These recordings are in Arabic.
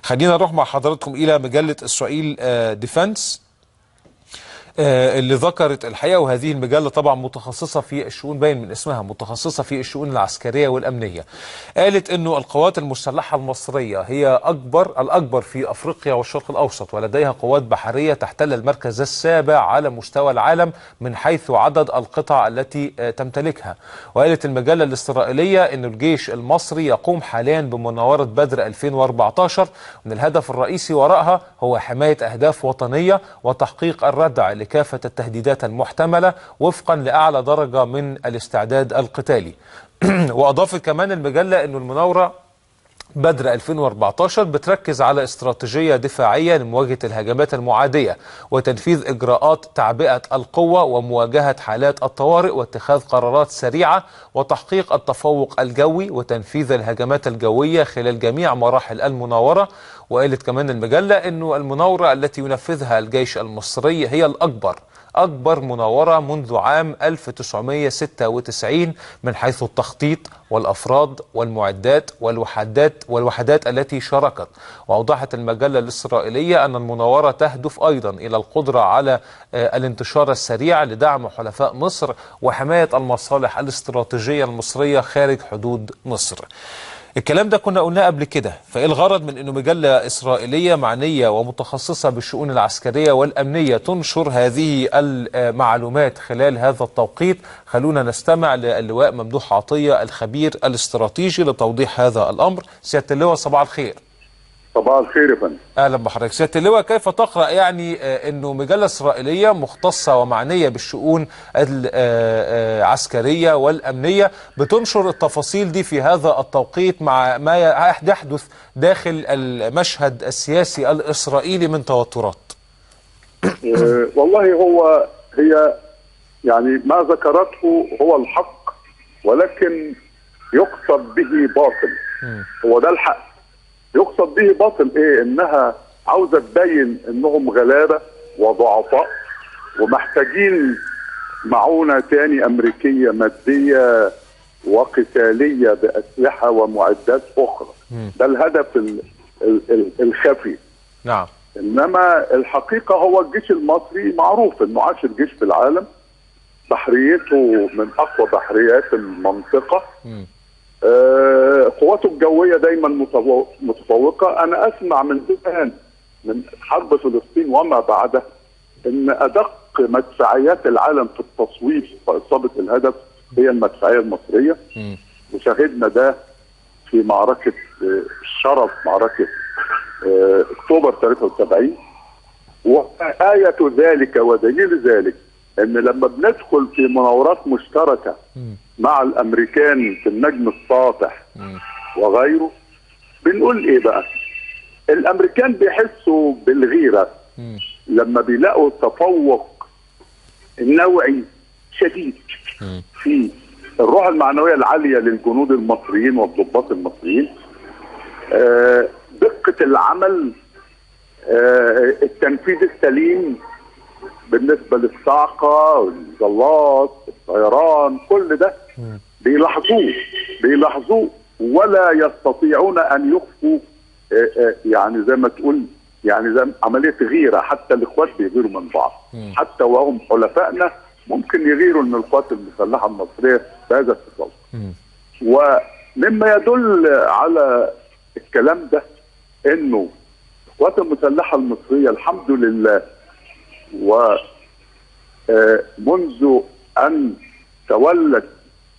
خلينا نروح مع حضراتكم إلى مجلة إسرائيل ديفنس اللي ذكرت الحقيقة، وهذه المجلة طبعا متخصصة في الشؤون، باين من اسمها متخصصة في الشؤون العسكرية والأمنية. قالت أنه القوات المسلحة المصرية هي الأكبر في أفريقيا والشرق الأوسط، ولديها قوات بحرية تحتل المركز السابع على مستوى العالم من حيث عدد القطع التي تمتلكها. وقالت المجلة الإسرائيلية أن الجيش المصري يقوم حاليا بمناورة بدر 2014، وأن الهدف الرئيسي وراءها هو حماية أهداف وطنية وتحقيق الردع لكافة التهديدات المحتملة وفقا لأعلى درجة من الاستعداد القتالي. وأضافت كمان المجلة أن المناورة بدر 2014 بتركز على استراتيجية دفاعية لمواجهة الهجمات المعادية وتنفيذ إجراءات تعبئة القوة ومواجهة حالات الطوارئ واتخاذ قرارات سريعة وتحقيق التفوق الجوي وتنفيذ الهجمات الجوية خلال جميع مراحل المناورة. وقالت كمان المجلة أنه المناورة التي ينفذها الجيش المصري هي أكبر مناورة منذ عام 1996 من حيث التخطيط والأفراد والمعدات والوحدات التي شاركت. وأوضحت المجلة الإسرائيلية أن المناورة تهدف أيضا إلى القدرة على الانتشار السريع لدعم حلفاء مصر وحماية المصالح الاستراتيجية المصرية خارج حدود مصر. الكلام ده كنا قلناه قبل كده، فإيه الغرض من أنه مجلة إسرائيلية معنية ومتخصصة بالشؤون العسكرية والأمنية تنشر هذه المعلومات خلال هذا التوقيت؟ خلونا نستمع للواء ممدوح عطية الخبير الاستراتيجي لتوضيح هذا الأمر. سيادة اللواء صباح الخير. صباح الخير يا فندم. اهلا بحضرتك. سيادة اللواء، كيف تقرأ يعني انه مجلة اسرائيلية مختصة ومعنية بالشؤون العسكرية والأمنية بتنشر التفاصيل دي في هذا التوقيت مع ما يحدث داخل المشهد السياسي الإسرائيلي من توترات؟ والله هي يعني ما ذكرته هو الحق، ولكن يقصد به باطل. هو ده الحق. يقصد به باطل ايه؟ انها عاوزه تبين انهم غلابه وضعفاء ومحتاجين معونه تاني امريكيه ماديه وقتاليه باسلحه ومعدات اخرى. ده الهدف الخفي. نعم. انما الحقيقه هو الجيش المصري معروف انه 10 جيش في العالم، بحريته من اقوى بحريات المنطقه. قواته الجوية دايما متفوقة. أنا أسمع من زمان من حرب فلسطين وما بعده أن أدق مدفعيات العالم في التصويب وإصابة الهدف هي المدفعية المصرية. وشاهدنا ده في معركة الشرف، معركة أكتوبر 73. وآية ذلك ودليل ذلك أن لما بندخل في مناورات مشتركة مع الامريكان في النجم الساطح وغيره، بنقول ايه بقى؟ الامريكان بيحسوا بالغيره لما بيلاقوا التفوق النوعي شديد في الروح المعنويه العاليه للجنود المصريين والضباط المصريين، دقه العمل، التنفيذ السليم بالنسبه للصاعقه والزلات الطيران، كل ده بيلاحظوه ولا يستطيعون ان يخفوا. يعني زي ما تقول، يعني زي عمليه غيره، حتى الاخوات بيغيروا من بعض، حتى وهم حلفائنا ممكن يغيروا من القوات المسلحه المصريه بهذا التطور. ومما يدل على الكلام ده انه القوات المسلحه المصريه الحمد لله، ومنذ أن تولت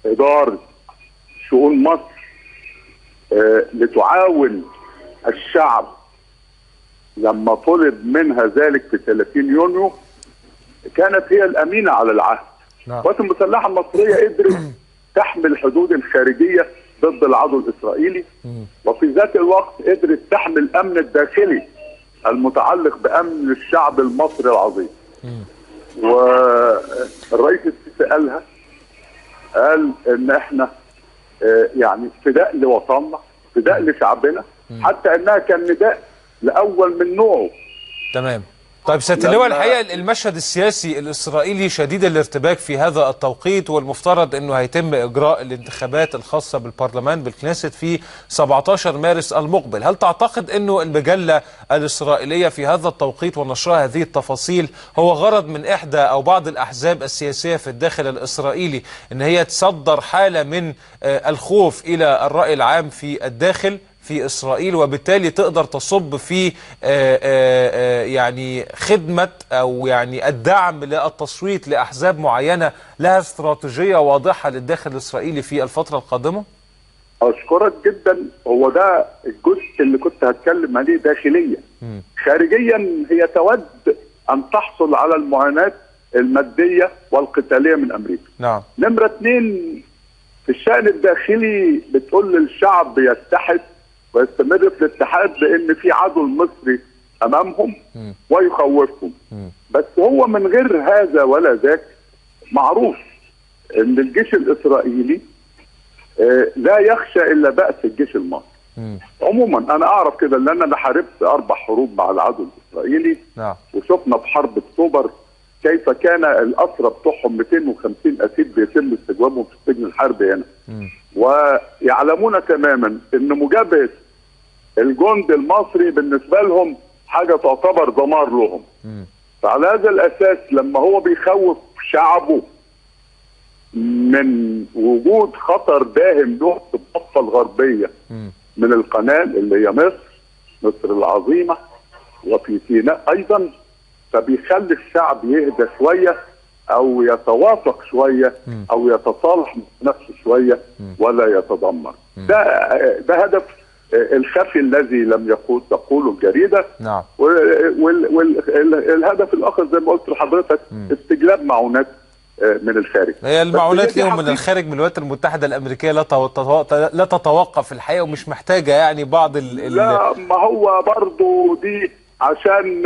إدارة شؤون مصر لتعاون الشعب لما طلب منها ذلك في 30 يونيو، كانت هي الأمينة على العهد. القوات المسلحة المصرية قدرت تحمي الحدود الخارجية ضد العدو الإسرائيلي، وفي ذات الوقت قدرت تحمي الأمن الداخلي المتعلق بأمن الشعب المصري العظيم. والرئيس السيسي قال ان احنا يعني فداء لوطننا، فداء لشعبنا، حتى انها كان نداء لاول من نوعه. تمام. طيب سيادة اللواء، الحقيقة المشهد السياسي الإسرائيلي شديد الارتباك في هذا التوقيت، والمفترض أنه هيتم إجراء الانتخابات الخاصة بالبرلمان بالكنيست في 17 مارس المقبل. هل تعتقد أنه المجلة الإسرائيلية في هذا التوقيت ونشرها هذه التفاصيل هو غرض من إحدى أو بعض الأحزاب السياسية في الداخل الإسرائيلي أن هي تصدر حالة من الخوف إلى الرأي العام في الداخل في إسرائيل، وبالتالي تقدر تصب في يعني خدمة أو يعني الدعم للتصويت لأحزاب معينة لها استراتيجية واضحة للداخل الإسرائيلي في الفترة القادمة؟ أشكرك جدا. هو ده الجزء اللي كنت هتكلم عليه داخليا. خارجيا هي تود أن تحصل على المعاناة المادية والقتالية من أمريكا. نعم. نمرة 2 في الشأن الداخلي بتقول للشعب يتحد ويستمر في الاتحاد لان في عدو مصري امامهم ويخوفهم. بس هو من غير هذا ولا ذاك معروف ان الجيش الاسرائيلي لا يخشى الا بأس الجيش المصري. عموما انا اعرف كده لان انا حاربت 4 حروب مع العدو الاسرائيلي. نعم. وشفنا في حرب اكتوبر كيف كان الاسرى بتوعهم 250 اسير بيتم استجوابهم في السجن الحربي هنا. ويعلمون تماما ان مجابهه الجند المصري بالنسبه لهم حاجه تعتبر دمار لهم. فعلى هذا الاساس لما هو بيخوف شعبه من وجود خطر داهم له في الضفه الغربيه من القناه اللي هي مصر العظيمه وفي سيناء ايضا، فبيخلي الشعب يهدى شويه او يتوافق شويه او يتصالح مع نفسه شويه ولا يتدمر. ده هدف الخفي الذي لم تقوله الجريده. نعم. والهدف الاخر زي ما قلت لحضرتك استجلاب معونات من الخارج. هي المعونات ليهم من الخارج من الولايات المتحدة الأمريكية لا تتوقف الحقيقة ومش محتاجة يعني بعض لا، ما هو برضو دي عشان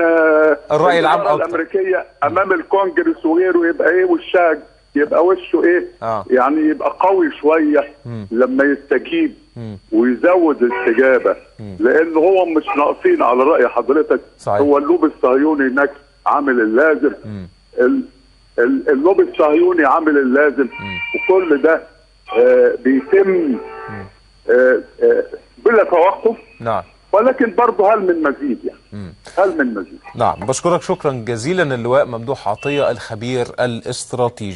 الرأي العام الأمريكية أمام الكونجرس وغيره يبقى إيه وشها يبقى وشه إيه يعني يبقى قوي شوية لما يستجيب ويزود الاستجابة. لأن هو مش ناقصين على رأي حضرتك. صحيح. هو اللوب الصهيوني هناك عامل اللازم، اللوب الصهيوني عامل اللازم، وكل ده بيتم بلا توقف. نعم. ولكن برضه هل من مزيد يعني؟ هل من مزيد؟ نعم. بشكرك شكرا جزيلا اللواء ممدوح عطية الخبير الاستراتيجي.